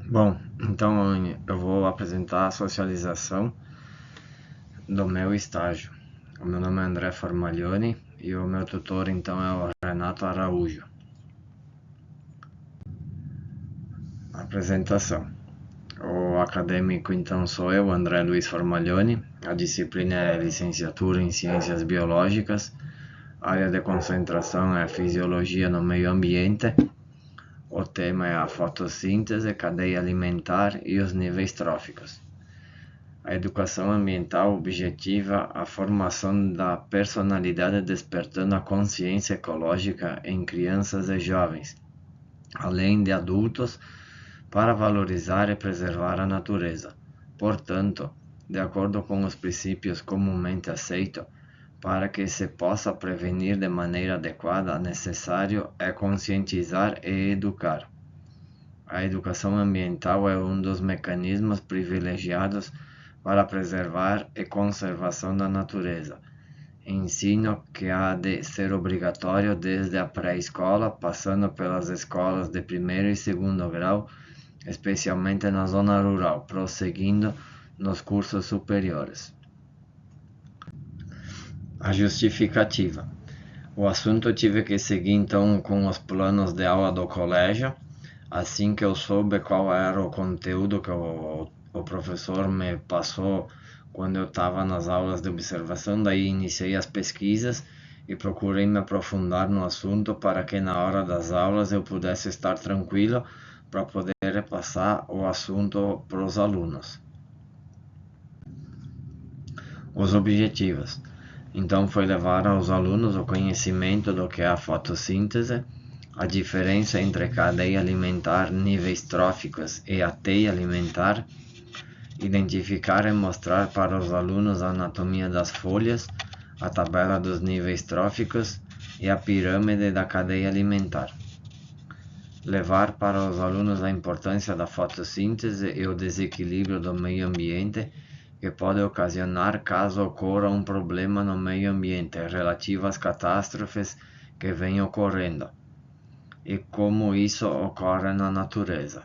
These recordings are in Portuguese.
Bom, então eu vou apresentar a socialização do meu estágio. O meu nome é André Formaglione e o meu tutor então é o Renato Araújo. Apresentação. O acadêmico então sou eu, André Luiz Formaglione. A disciplina é licenciatura em Ciências Biológicas. A área de concentração é Fisiologia no Meio Ambiente. O tema é a fotossíntese, cadeia alimentar e os níveis tróficos. A educação ambiental objetiva a formação da personalidade despertando a consciência ecológica em crianças e jovens, além de adultos, para valorizar e preservar a natureza. Portanto, de acordo com os princípios comumente aceitos, para que se possa prevenir de maneira adequada, necessário é conscientizar e educar. A educação ambiental é um dos mecanismos privilegiados para preservar e conservação da natureza. Ensino que há de ser obrigatório desde a pré-escola, passando pelas escolas de primeiro e segundo grau, especialmente na zona rural, prosseguindo nos cursos superiores. A justificativa. O assunto eu tive que seguir então com os planos de aula do colégio. Assim que eu soube qual era o conteúdo que o professor me passou quando eu estava nas aulas de observação, daí iniciei as pesquisas e procurei me aprofundar no assunto para que na hora das aulas eu pudesse estar tranquilo para poder passar o assunto para os alunos. Os objetivos. Então foi levar aos alunos o conhecimento do que é a fotossíntese, a diferença entre cadeia alimentar, níveis tróficos e a teia alimentar, identificar e mostrar para os alunos a anatomia das folhas, a tabela dos níveis tróficos e a pirâmide da cadeia alimentar. Levar para os alunos a importância da fotossíntese e o desequilíbrio do meio ambiente que pode ocasionar caso ocorra um problema no meio ambiente relativo às catástrofes que vêm ocorrendo e como isso ocorre na natureza.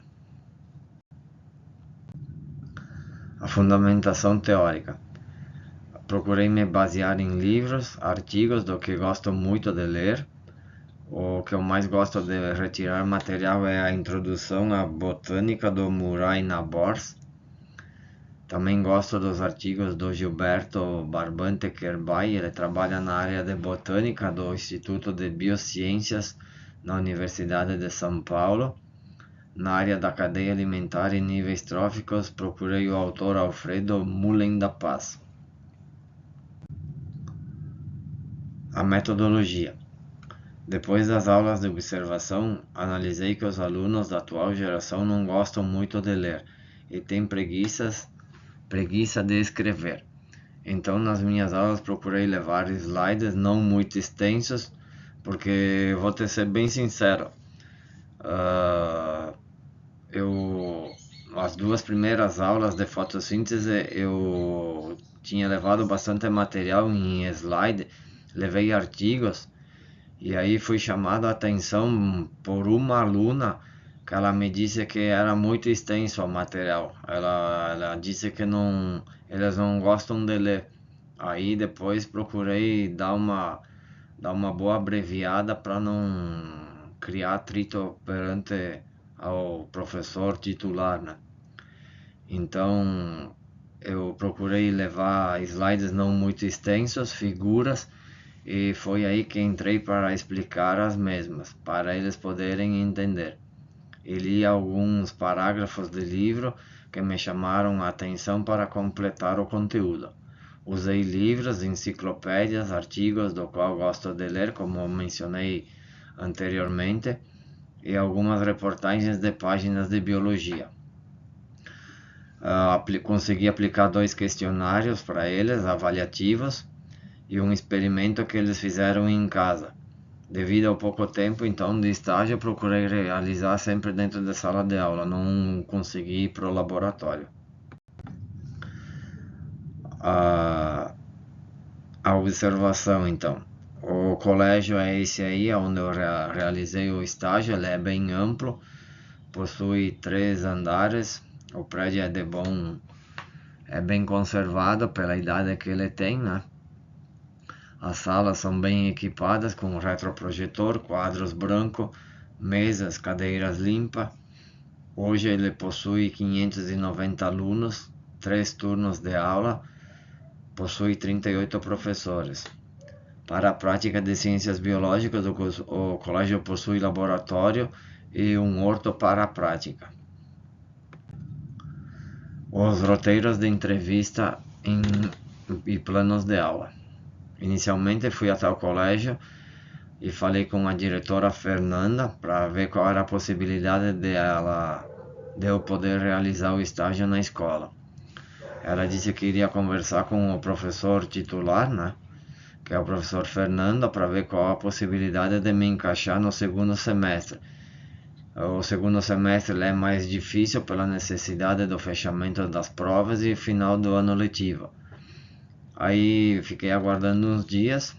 A fundamentação teórica. Procurei me basear em livros, artigos do que gosto muito de ler. O que eu mais gosto de retirar material é a Introdução à Botânica do Murray Nabors. Também gosto dos artigos do Gilberto Barbante Querbay. Ele trabalha na área de botânica do Instituto de Biociências na Universidade de São Paulo. Na área da cadeia alimentar e níveis tróficos, procurei o autor Alfredo Mullen da Paz. A metodologia. Depois das aulas de observação, analisei que os alunos da atual geração não gostam muito de ler e têm preguiça de escrever. Então, nas minhas aulas, procurei levar slides não muito extensos, porque vou te ser bem sincero, as duas primeiras aulas de fotossíntese eu tinha levado bastante material em slide, levei artigos e aí fui chamado a atenção por uma aluna que ela me disse que era muito extenso o material. Ela disse que eles não gostam de ler. Aí depois procurei dar uma boa abreviada para não criar atrito perante ao professor titular, né? Então eu procurei levar slides não muito extensos, figuras, e foi aí que entrei para explicar as mesmas, para eles poderem entender. E li alguns parágrafos de livro que me chamaram a atenção para completar o conteúdo. Usei livros, enciclopédias, artigos do qual gosto de ler, como mencionei anteriormente, e algumas reportagens de páginas de biologia. Consegui aplicar 2 questionários para eles, avaliativos, e um experimento que eles fizeram em casa. Devido ao pouco tempo então de estágio, procurei realizar sempre dentro da sala de aula, não consegui ir para o laboratório. A observação então. O colégio é esse aí, onde eu realizei o estágio, ele é bem amplo, possui 3 andares. O prédio é bem conservado pela idade que ele tem, né? As salas são bem equipadas com retroprojetor, quadros brancos, mesas, cadeiras limpas. Hoje ele possui 590 alunos, 3 turnos de aula, possui 38 professores. Para a prática de ciências biológicas, o colégio possui laboratório e um horto para a prática. Os roteiros de entrevista e planos de aula. Inicialmente fui até o colégio e falei com a diretora Fernanda para ver qual era a possibilidade de eu poder realizar o estágio na escola. Ela disse que iria conversar com o professor titular, né, que é o professor Fernando, para ver qual a possibilidade de me encaixar no segundo semestre. O segundo semestre é mais difícil pela necessidade do fechamento das provas e final do ano letivo. Aí fiquei aguardando uns dias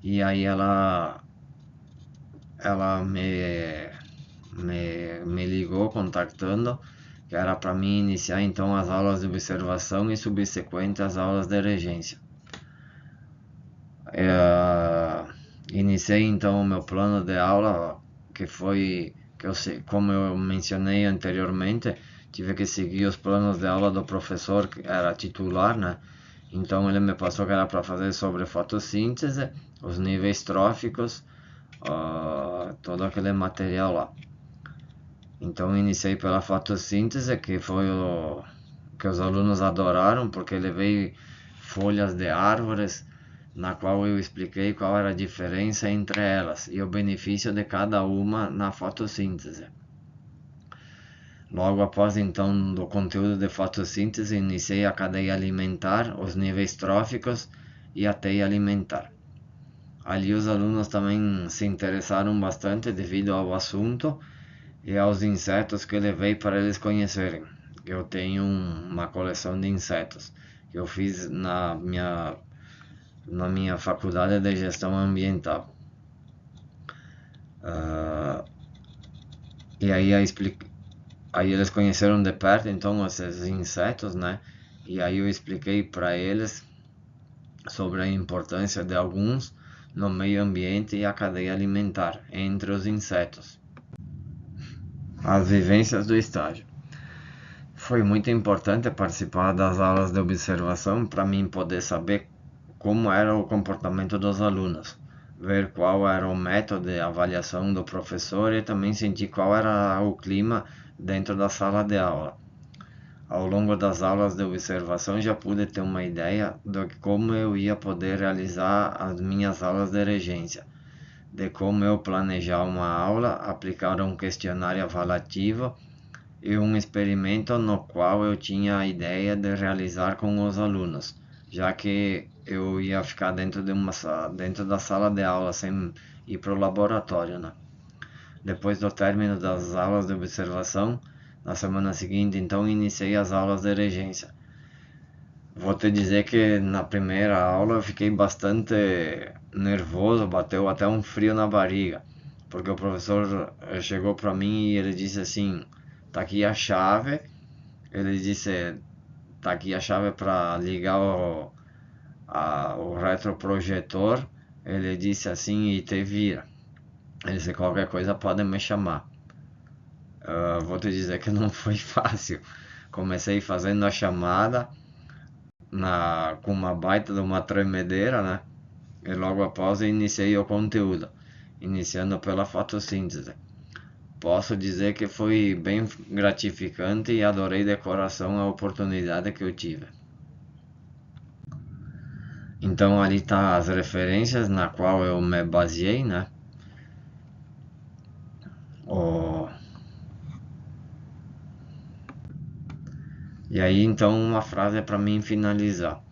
e aí ela me ligou contactando que era para mim iniciar então as aulas de observação e subsequente as aulas de regência. Iniciei então o meu plano de aula, que foi, como eu mencionei anteriormente, tive que seguir os planos de aula do professor que era titular, né? Então ele me passou que era para fazer sobre fotossíntese, os níveis tróficos, todo aquele material lá. Então iniciei pela fotossíntese, que foi o que os alunos adoraram, porque levei folhas de árvores, na qual eu expliquei qual era a diferença entre elas e o benefício de cada uma na fotossíntese. Logo após então do conteúdo de fotossíntese, iniciei a cadeia alimentar, os níveis tróficos e a teia alimentar. Ali os alunos também se interessaram bastante devido ao assunto e aos insetos que levei para eles conhecerem. Eu tenho uma coleção de insetos que eu fiz na minha faculdade de gestão ambiental. E aí eles conheceram de perto então esses insetos, né? E aí eu expliquei para eles sobre a importância de alguns no meio ambiente e a cadeia alimentar entre os insetos. As vivências do estágio. Foi muito importante participar das aulas de observação para mim poder saber como era o comportamento dos alunos, ver qual era o método de avaliação do professor e também sentir qual era o clima dentro da sala de aula. Ao longo das aulas de observação já pude ter uma ideia de como eu ia poder realizar as minhas aulas de regência, de como eu planejar uma aula, aplicar um questionário avaliativo e um experimento no qual eu tinha a ideia de realizar com os alunos, já que eu ia ficar dentro da sala de aula sem ir para o laboratório, né? Depois do término das aulas de observação, na semana seguinte, então, iniciei as aulas de regência. Vou te dizer que na primeira aula eu fiquei bastante nervoso, bateu até um frio na barriga, porque o professor chegou para mim e ele disse assim: tá aqui a chave. Ele disse: tá aqui a chave para ligar o retroprojetor. Ele disse assim: e te vira. Ele disse: qualquer coisa pode me chamar. Vou te dizer que não foi fácil. Comecei fazendo a chamada com uma baita de uma tremedeira, né? E logo após iniciei o conteúdo, iniciando pela fotossíntese. Posso dizer que foi bem gratificante e adorei de coração a oportunidade que eu tive. Então ali tá as referências na qual eu me baseei, né? E aí então uma frase para mim finalizar.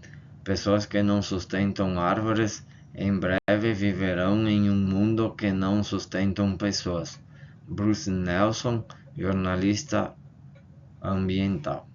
Pessoas que não sustentam árvores, em breve viverão em um mundo que não sustentam pessoas. Bruce Nelson, jornalista ambiental.